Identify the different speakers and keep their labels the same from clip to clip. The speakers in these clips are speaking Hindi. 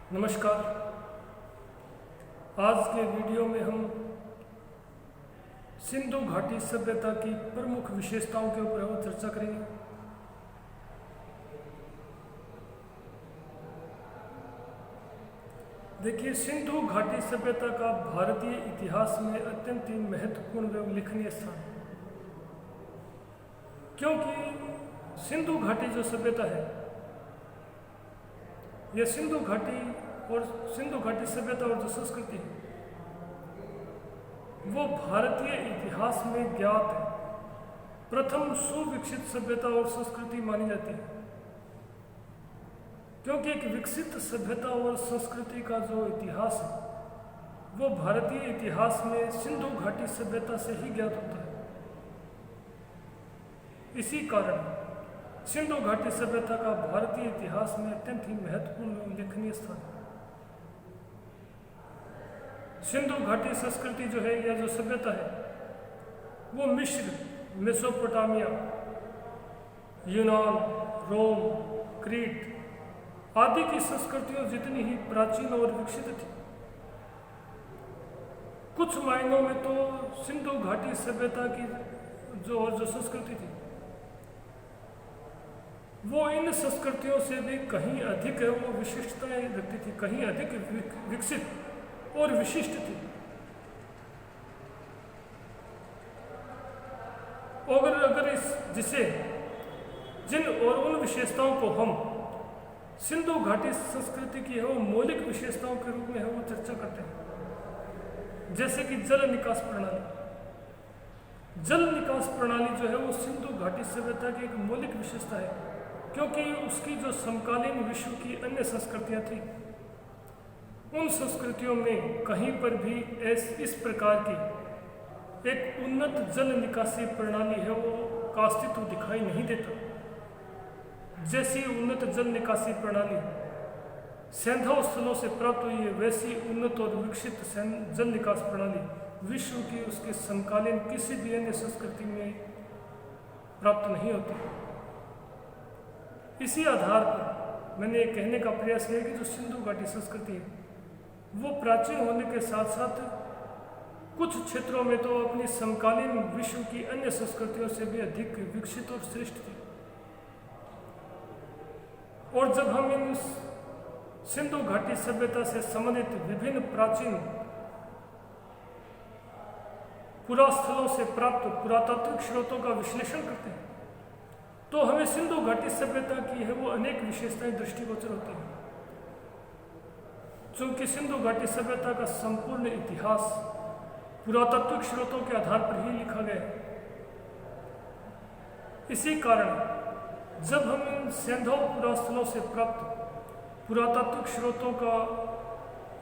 Speaker 1: नमस्कार। आज के वीडियो में हम सिंधु घाटी सभ्यता की प्रमुख विशेषताओं के ऊपर चर्चा करेंगे। देखिए, सिंधु घाटी सभ्यता का भारतीय इतिहास में अत्यंत ही महत्वपूर्ण व उल्लेखनीय स्थान है, क्योंकि सिंधु घाटी जो सभ्यता है, यह सिंधु घाटी सभ्यता और जो संस्कृति है वो भारतीय इतिहास में ज्ञात है प्रथम सुविकसित सभ्यता और संस्कृति मानी जाती है, क्योंकि एक विकसित सभ्यता और संस्कृति का जो इतिहास है वो भारतीय इतिहास में सिंधु घाटी सभ्यता से ही ज्ञात होता है। इसी कारण सिंधु घाटी सभ्यता का भारतीय इतिहास में अत्यंत ही महत्वपूर्ण उल्लेखनीय स्थान है। सिंधु घाटी संस्कृति जो है, यह जो सभ्यता है वो मिस्र, मेसोपोटामिया, यूनान, रोम, क्रीट आदि की संस्कृतियों जितनी ही प्राचीन और विकसित थी। कुछ मायनों में तो सिंधु घाटी सभ्यता की जो संस्कृति थी वो इन संस्कृतियों से भी कहीं अधिक है वो विशिष्टताएं रखती थी, कहीं अधिक विकसित और विशिष्ट थी। और अगर जिन और उन विशेषताओं को हम सिंधु घाटी संस्कृति की है वो मौलिक विशेषताओं के रूप में है वो चर्चा करते हैं, जैसे कि जल निकास प्रणाली। जल निकास प्रणाली जो है वो सिंधु घाटी सभ्यता की एक मौलिक विशेषता है, क्योंकि उसकी जो समकालीन विश्व की अन्य संस्कृतियां थी उन संस्कृतियों में कहीं पर भी इस प्रकार की एक उन्नत जल निकासी प्रणाली है वो का अस्तित्व दिखाई नहीं देता। जैसी उन्नत जल निकासी प्रणाली सैंधव स्थलों से प्राप्त हुई है, वैसी उन्नत और विकसित जल निकास प्रणाली विश्व की उसके समकालीन किसी भी अन्य संस्कृति में प्राप्त नहीं होती। इसी आधार पर मैंने कहने का प्रयास किया कि जो सिंधु घाटी संस्कृति है वो प्राचीन होने के साथ साथ कुछ क्षेत्रों में तो अपनी समकालीन विश्व की अन्य संस्कृतियों से भी अधिक विकसित और श्रेष्ठ थी। और जब हम इन सिंधु घाटी सभ्यता से संबंधित विभिन्न प्राचीन पुरास्थलों से प्राप्त पुरातात्विक स्रोतों का विश्लेषण करते हैं तो हमें सिंधु घाटी सभ्यता की है वो अनेक विशेषताएं दृष्टिगोचर होती हैं। चूंकि सिंधु घाटी सभ्यता का संपूर्ण इतिहास पुरातात्विक स्रोतों के आधार पर ही लिखा गया है, इसी कारण जब हम इन सैंधव पुरास्थलों से प्राप्त पुरातात्विक स्रोतों का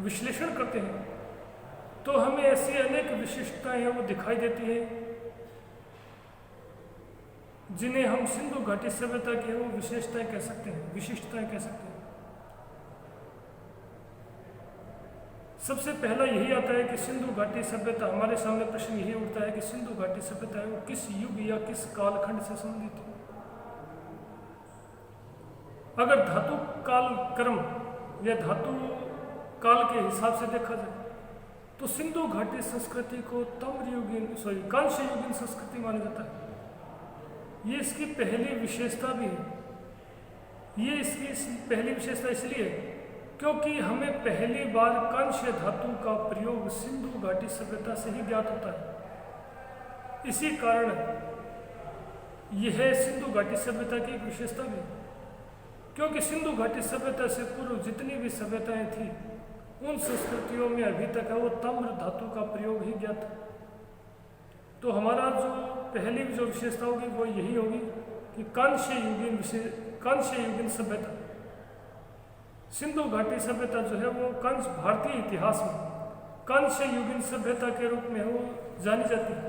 Speaker 1: विश्लेषण करते हैं तो हमें ऐसी अनेक विशिष्टताएं हैं वो दिखाई देती हैं जिन्हें हम सिंधु घाटी सभ्यता की वो विशेषताएं कह सकते हैं, विशिष्टताएं कह सकते हैं। सबसे पहला यही आता है कि सिंधु घाटी सभ्यता, हमारे सामने प्रश्न यही उठता है कि सिंधु घाटी सभ्यता है वो किस युग या किस कालखंड से संबंधित है। अगर धातु काल क्रम या धातु काल के हिसाब से देखा जाए तो सिंधु घाटी संस्कृति को कांस्य युगीन संस्कृति माना जाता है। ये इसकी पहली विशेषता भी है। ये इसकी पहली विशेषता इसलिए है क्योंकि हमें पहली बार कांस्य धातु का प्रयोग सिंधु घाटी सभ्यता से ही ज्ञात होता है। इसी कारण यह सिंधु घाटी सभ्यता की एक विशेषता भी है, क्योंकि सिंधु घाटी सभ्यता से पूर्व जितनी भी सभ्यताएं थी उन संस्कृतियों में अभी तक है वो ताम्र धातु का प्रयोग ही ज्ञात है। तो हमारा जो पहली जो विशेषता होगी वो यही होगी कि कांस्य युगीन सभ्यता, सिंधु घाटी सभ्यता जो है वो भारतीय इतिहास में कांस्य युगीन सभ्यता के रूप में वो जानी जाती है,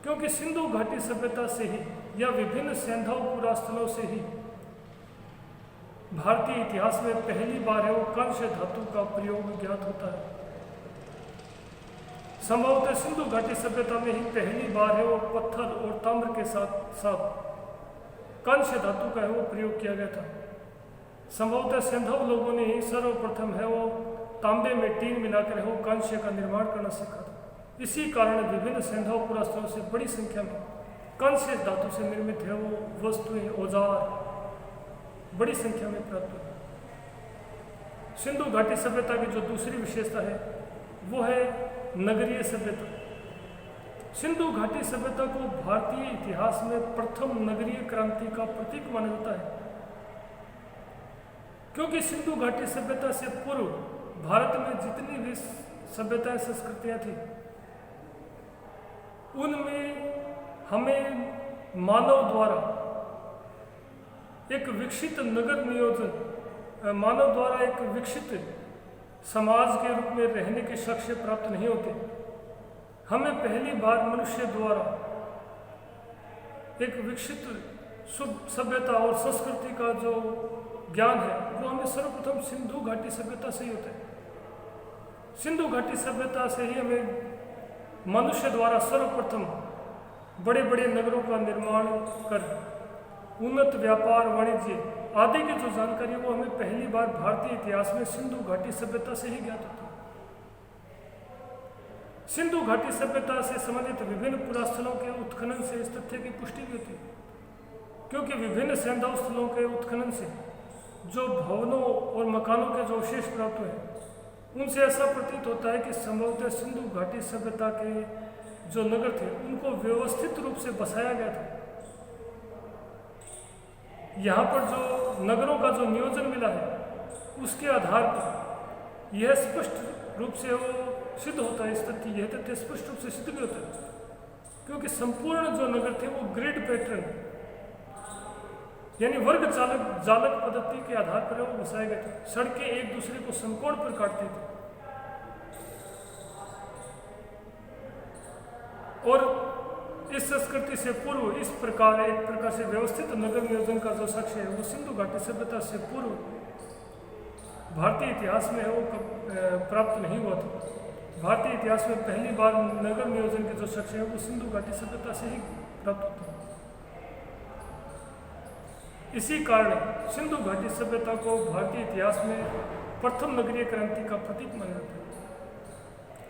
Speaker 1: क्योंकि सिंधु घाटी सभ्यता से ही या विभिन्न सैंधव पुरास्थलों से ही भारतीय इतिहास में पहली बार है वो कांस्य धातु का प्रयोग ज्ञात होता है। संभवतः सिंधु घाटी सभ्यता में ही पहली बार है वो पत्थर और ताम्र के साथ साथ कांस्य धातु का है वो प्रयोग किया गया था। संभवतः सिंधव लोगों ने ही सर्वप्रथम है वो तांबे में टीन मिलाकर है वो कांस्य का निर्माण करना सीखा था। इसी कारण विभिन्न सिंधव पुरास्थलों से बड़ी संख्या में कांस्य धातु से निर्मित है वो वस्तुएं, औजार बड़ी संख्या में प्राप्त हुई। सिंधु घाटी सभ्यता की जो दूसरी विशेषता है वो है नगरीय सभ्यता। सिंधु घाटी सभ्यता को भारतीय इतिहास में प्रथम नगरीय क्रांति का प्रतीक माना जाता है, क्योंकि सिंधु घाटी सभ्यता से पूर्व भारत में जितनी भी सभ्यताएं, संस्कृतियां थी, उनमें हमें मानव द्वारा एक विकसित नगर नियोजन, मानव द्वारा एक विकसित समाज के रूप में रहने के साक्ष्य प्राप्त नहीं होते। हमें पहली बार मनुष्य द्वारा एक विकसित सभ्यता और संस्कृति का जो ज्ञान है वो हमें सर्वप्रथम सिंधु घाटी सभ्यता से ही होता है। सिंधु घाटी सभ्यता से ही हमें मनुष्य द्वारा सर्वप्रथम बड़े बड़े नगरों का निर्माण कर उन्नत व्यापार, वाणिज्य आदि की जो जानकारी है वो हमें पहली बार भारतीय इतिहास में सिंधु घाटी सभ्यता से ही ज्ञात होती है। सिंधु घाटी सभ्यता से संबंधित विभिन्न पुरास्थलों के उत्खनन से इस तथ्य की पुष्टि भी होती है, क्योंकि विभिन्न सैंधव स्थलों के उत्खनन से जो भवनों और मकानों के जो अवशेष प्राप्त हुए उनसे ऐसा प्रतीत होता है कि संभवतः सिंधु घाटी सभ्यता के जो नगर थे उनको व्यवस्थित रूप से बसाया गया था। यहाँ पर जो नगरों का जो नियोजन मिला है उसके आधार पर यह स्पष्ट रूप से वो सिद्ध होता है, इस तथ्य यह तथ्य स्पष्ट रूप से सिद्ध भी होता है, क्योंकि संपूर्ण जो नगर थे वो ग्रिड पैटर्न यानी वर्ग जालक पद्धति के आधार पर वो बसाए गए थे। सड़कें एक दूसरे को समकोण पर काटती थी और इस संस्कृति से पूर्व इस प्रकार एक प्रकार से व्यवस्थित नगर नियोजन का जो साक्ष्य है वो सिंधु घाटी सभ्यता से पूर्व भारतीय इतिहास में है वो प्राप्त नहीं हुआ था। भारतीय इतिहास में पहली बार नगर नियोजन के जो साक्ष्य है वो सिंधु घाटी सभ्यता से ही प्राप्त होता है। इसी कारण सिंधु घाटी सभ्यता को भारतीय इतिहास में प्रथम नगरीय क्रांति का प्रतीक माना जाता है।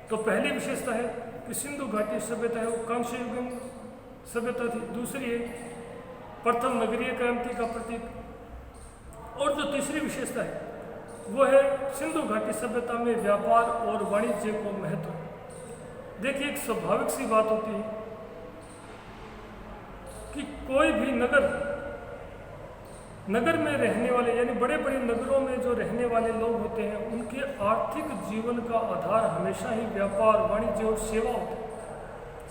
Speaker 1: तो पहली विशेषता है कि सिंधु घाटी सभ्यता है वो कांस्य युगीन सभ्यता थी। दूसरी है प्रथम नगरीय क्रांति का प्रतीक। और जो तीसरी विशेषता है वो है सिंधु घाटी सभ्यता में व्यापार और वाणिज्य को महत्व। देखिए, एक स्वाभाविक सी बात होती है कि कोई भी नगर में रहने वाले यानी बड़े बड़े नगरों में जो रहने वाले लोग होते हैं उनके आर्थिक जीवन का आधार हमेशा ही व्यापार, वाणिज्य और सेवा होता है,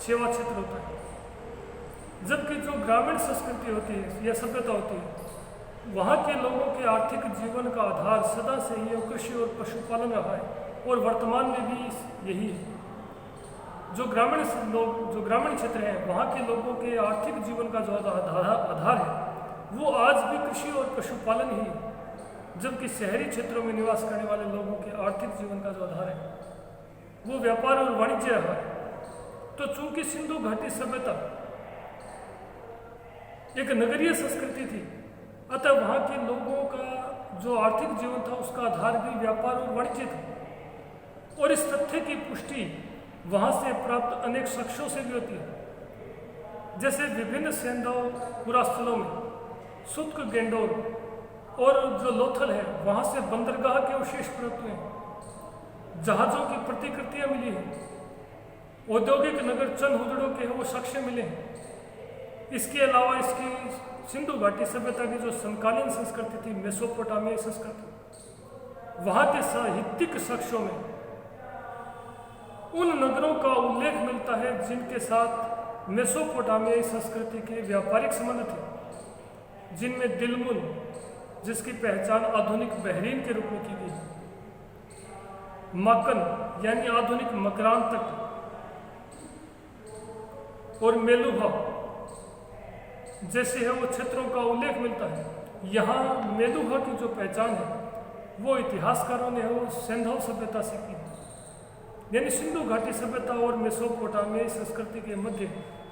Speaker 1: सेवा क्षेत्र होता है। जबकि जो ग्रामीण संस्कृति होती है या सभ्यता होती है वहाँ के लोगों के आर्थिक जीवन का आधार सदा से ही कृषि और पशुपालन रहा है और वर्तमान में भी यही है। जो ग्रामीण क्षेत्र हैं वहाँ के लोगों के आर्थिक जीवन का जो आधार है वो आज भी कृषि और पशुपालन ही है, जबकि शहरी क्षेत्रों में निवास करने वाले लोगों के आर्थिक जीवन का जो आधार है वो व्यापार और वाणिज्य रहा है। तो चूंकि सिंधु घाटी सभ्यता एक नगरीय संस्कृति थी, अतः वहाँ के लोगों का जो आर्थिक जीवन था उसका आधार भी व्यापार और वाणिज्य था। और इस तथ्य की पुष्टि वहाँ से प्राप्त अनेक साक्ष्यों से भी होती है। जैसे विभिन्न सैंधव पुरास्थलों में सुत्क गेंडोर और जो लोथल है वहाँ से बंदरगाह के अवशेष प्राप्त हुए हैं, जहाज़ों की प्रतिकृतियाँ मिली हैं, औद्योगिक नगर चंदहुदड़ों के वो साक्ष्य मिले हैं। इसके अलावा इसकी सिंधु घाटी सभ्यता की जो समकालीन संस्कृति थी, मेसोपोटामियाई संस्कृति, वहाँ के साहित्यिक साक्ष्यों में उन नगरों का उल्लेख मिलता है जिनके साथ मेसोपोटामियाई संस्कृति के व्यापारिक संबंध थे, जिनमें दिलमुन, जिसकी पहचान आधुनिक बहरीन के रूप में की गई, मक्कन यानी आधुनिक मकरान तट और मेलुहा जैसे है वो क्षेत्रों का उल्लेख मिलता है। यहाँ मेलुहा की जो पहचान है वो इतिहासकारों ने वो सैंधव सभ्यता से की, यानी सिंधु घाटी सभ्यता और मेसोपोटामियाई संस्कृति के मध्य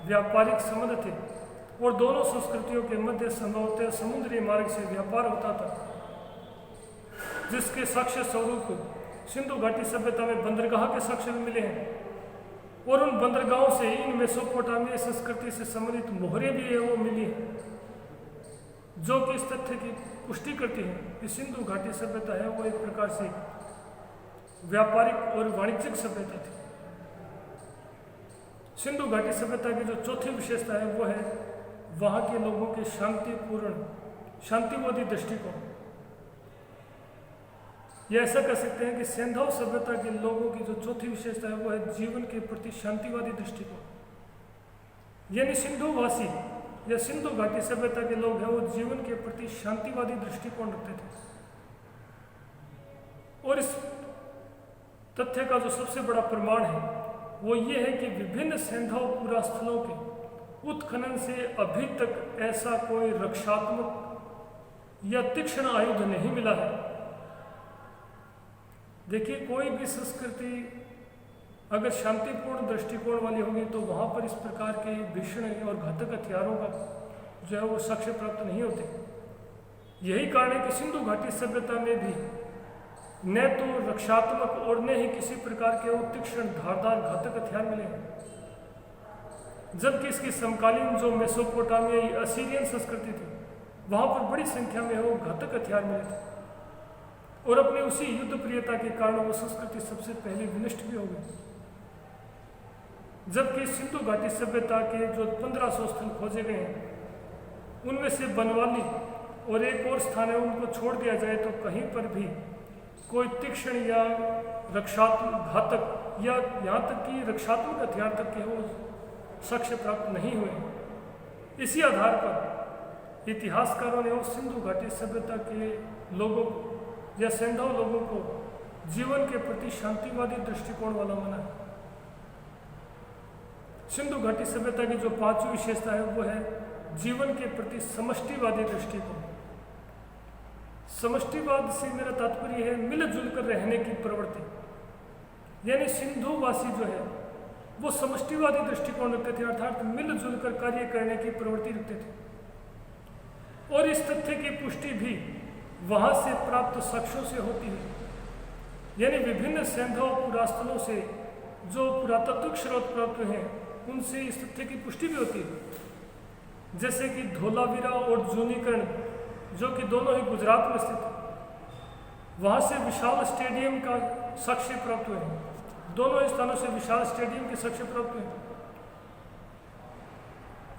Speaker 1: व्यापारिक संबंध थे और दोनों संस्कृतियों के मध्य संभवतः समुद्री मार्ग से व्यापार होता था। जिसके साक्ष्य स्वरूप सिंधु घाटी सभ्यता में बंदरगाह के साक्ष्य भी मिले हैं, और उन बंदरगाहों से इन मेसोपोटामिया संस्कृति से संबंधित मोहरें भी है वो मिली हैं, जो कि इस तथ्य की पुष्टि करती है कि सिंधु घाटी सभ्यता है वो एक प्रकार से व्यापारिक और वाणिज्यिक सभ्यता थी। सिंधु घाटी सभ्यता की जो चौथी विशेषता है वो है वहाँ के लोगों के शांतिवादी दृष्टिकोण। या ऐसा कह सकते हैं कि सिंधु सभ्यता के लोगों की जो चौथी विशेषता है वो है जीवन के प्रति शांतिवादी दृष्टिकोण। यानी सिंधुवासी या सिंधु घाटी सभ्यता के लोग हैं वो जीवन के प्रति शांतिवादी दृष्टिकोण रखते थे। और इस तथ्य का जो सबसे बड़ा प्रमाण है वो ये है कि विभिन्न सिंधु पुरास्थलों के उत्खनन से अभी तक ऐसा कोई रक्षात्मक या तीक्ष्ण आयुध नहीं मिला है। देखिए, कोई भी संस्कृति अगर शांतिपूर्ण दृष्टिकोण वाली होगी तो वहाँ पर इस प्रकार के भीषण और घातक हथियारों का जो है वो साक्ष्य प्राप्त नहीं होते। यही कारण है कि सिंधु घाटी सभ्यता में भी न तो रक्षात्मक और न ही किसी प्रकार के वो तीक्ष्ण धारदार घातक हथियार मिले हैं, जबकि इसकी समकालीन जो मेसोपोटामियाई असीरियन संस्कृति थी वहाँ पर बड़ी संख्या में वो घातक हथियार मिले थे, और अपने उसी युद्ध प्रियता के कारण वो संस्कृति सबसे पहले विनष्ट भी हो गई। जबकि सिंधु घाटी सभ्यता के जो 1500 स्थल खोजे गए हैं उनमें से बनवाली और एक और स्थान है उनको छोड़ दिया जाए तो कहीं पर भी कोई तीक्ष्ण या रक्षात्मक घातक या यहाँ तक कि रक्षात्मक हथियार तक के वो साक्ष्य प्राप्त नहीं हुए। इसी आधार पर इतिहासकारों ने उस सिंधु घाटी सभ्यता के लोगों को या सिंधु लोगों को जीवन के प्रति शांतिवादी दृष्टिकोण वाला माना है। सिंधु घाटी सभ्यता की जो पांचवी विशेषता है वो है जीवन के प्रति समष्टिवादी दृष्टिकोण। समष्टिवाद से मेरा तात्पर्य है मिलजुल कर रहने की प्रवृत्ति। यानी सिंधुवासी जो है वो समष्टिवादी दृष्टिकोण रखते थे, अर्थात मिलजुल कर कार्य करने की प्रवृत्ति रखते थे। और इस तथ्य की पुष्टि भी वहाँ से प्राप्त साक्ष्यों से होती है। यानी विभिन्न सिंधु पुरास्थलों से जो पुरातात्विक स्रोत प्राप्त हैं उनसे इस तथ्य की पुष्टि भी होती है। जैसे कि धोलावीरा और जूनीकरण जो कि दोनों ही गुजरात में स्थित है, वहाँ से विशाल स्टेडियम का साक्ष्य प्राप्त हुए हैं। दोनों ही स्थानों से विशाल स्टेडियम के साक्ष्य प्राप्त हुए हैं।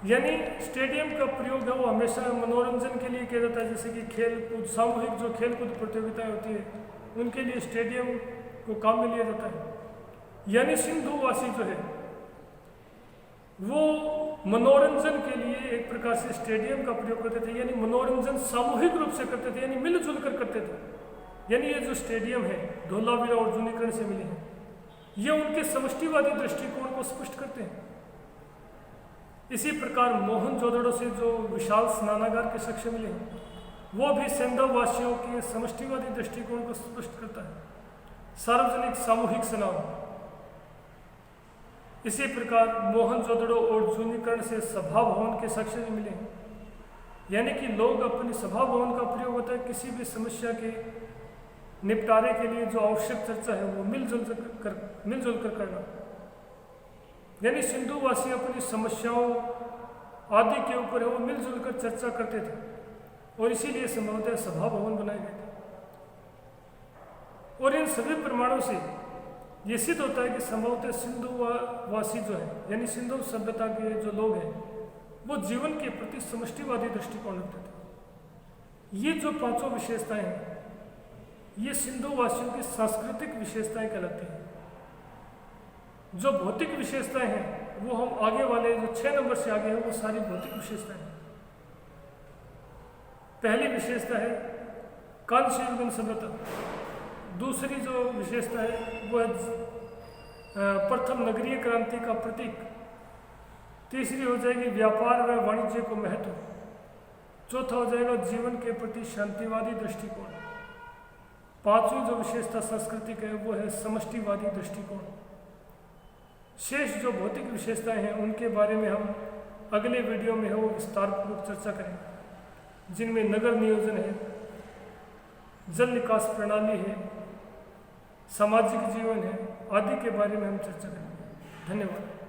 Speaker 1: यानी स्टेडियम का प्रयोग है वो हमेशा मनोरंजन के लिए किया जाता है, जैसे कि खेल कूद सामूहिक जो खेल कूद प्रतियोगिताएं होती है उनके लिए स्टेडियम को काम में लिया जाता है। यानी सिंधुवासी जो है वो मनोरंजन के लिए एक प्रकार से स्टेडियम का प्रयोग करते थे, यानी मनोरंजन सामूहिक रूप से करते थे, यानी मिलजुल कर करते थे। यानी ये जो स्टेडियम है धोलावीरा और जूनीकरण से मिले हैं ये उनके समष्टिवादी दृष्टिकोण को स्पष्ट करते हैं। इसी प्रकार मोहनजोदड़ो से जो विशाल स्नानागार के साक्ष्य मिले हैं वो भी सिंधुवासियों के समष्टिवादी दृष्टिकोण को स्पष्ट करता है। सार्वजनिक सामूहिक स्नान। इसी प्रकार मोहनजोदड़ो और जूनीकरण से सभा भवन के साक्ष्य भी मिले हैं। यानी कि लोग अपनी सभा भवन का प्रयोग होता है किसी भी समस्या के निपटारे के लिए जो आवश्यक चर्चा है वो मिलजुल कर करना। यानी सिंधुवासी अपनी समस्याओं आदि के ऊपर है वो मिलजुल कर चर्चा करते थे, और इसीलिए संभवतः सभा भवन बनाए गए थे। और इन सभी प्रमाणों से ये सिद्ध होता है कि संभवतः सिंधुवासी जो है यानी सिंधु सभ्यता के जो लोग हैं वो जीवन के प्रति समष्टिवादी दृष्टिकोण रखते थे। ये जो पांचों विशेषताएं हैं ये सिंधुवासियों की सांस्कृतिक विशेषताएं कहलाती हैं। जो भौतिक विशेषताएं हैं वो हम आगे वाले जो 6 नंबर से आगे हैं वो सारी भौतिक विशेषताएं हैं। पहली विशेषता है कांस्य युगीन सभ्यता। दूसरी जो विशेषता है वो है प्रथम नगरीय क्रांति का प्रतीक। तीसरी हो जाएगी व्यापार व वाणिज्य को महत्व। चौथा हो जाएगा जीवन के प्रति शांतिवादी दृष्टिकोण। पांचवी जो विशेषता सांस्कृतिक है वो है समष्टिवादी दृष्टिकोण। शेष जो भौतिक विशेषताएं हैं उनके बारे में हम अगले वीडियो में है वो विस्तार पूर्वक चर्चा करेंगे, जिनमें नगर नियोजन है, वाणिज्य, कृषि, संचार, संस्कृति, सामाजिक, राजनीतिक, सामाजिक, सांस्कृतिक, सामाजिक, राजनीतिक, सामाजिक, राजनीतिक, सामाजिक, राजनीतिक, सामाजिक, राजनीतिक, सामाजिक, जल निकास प्रणाली है, सामाजिक जीवन है आदि के बारे में हम चर्चा करेंगे। धन्यवाद।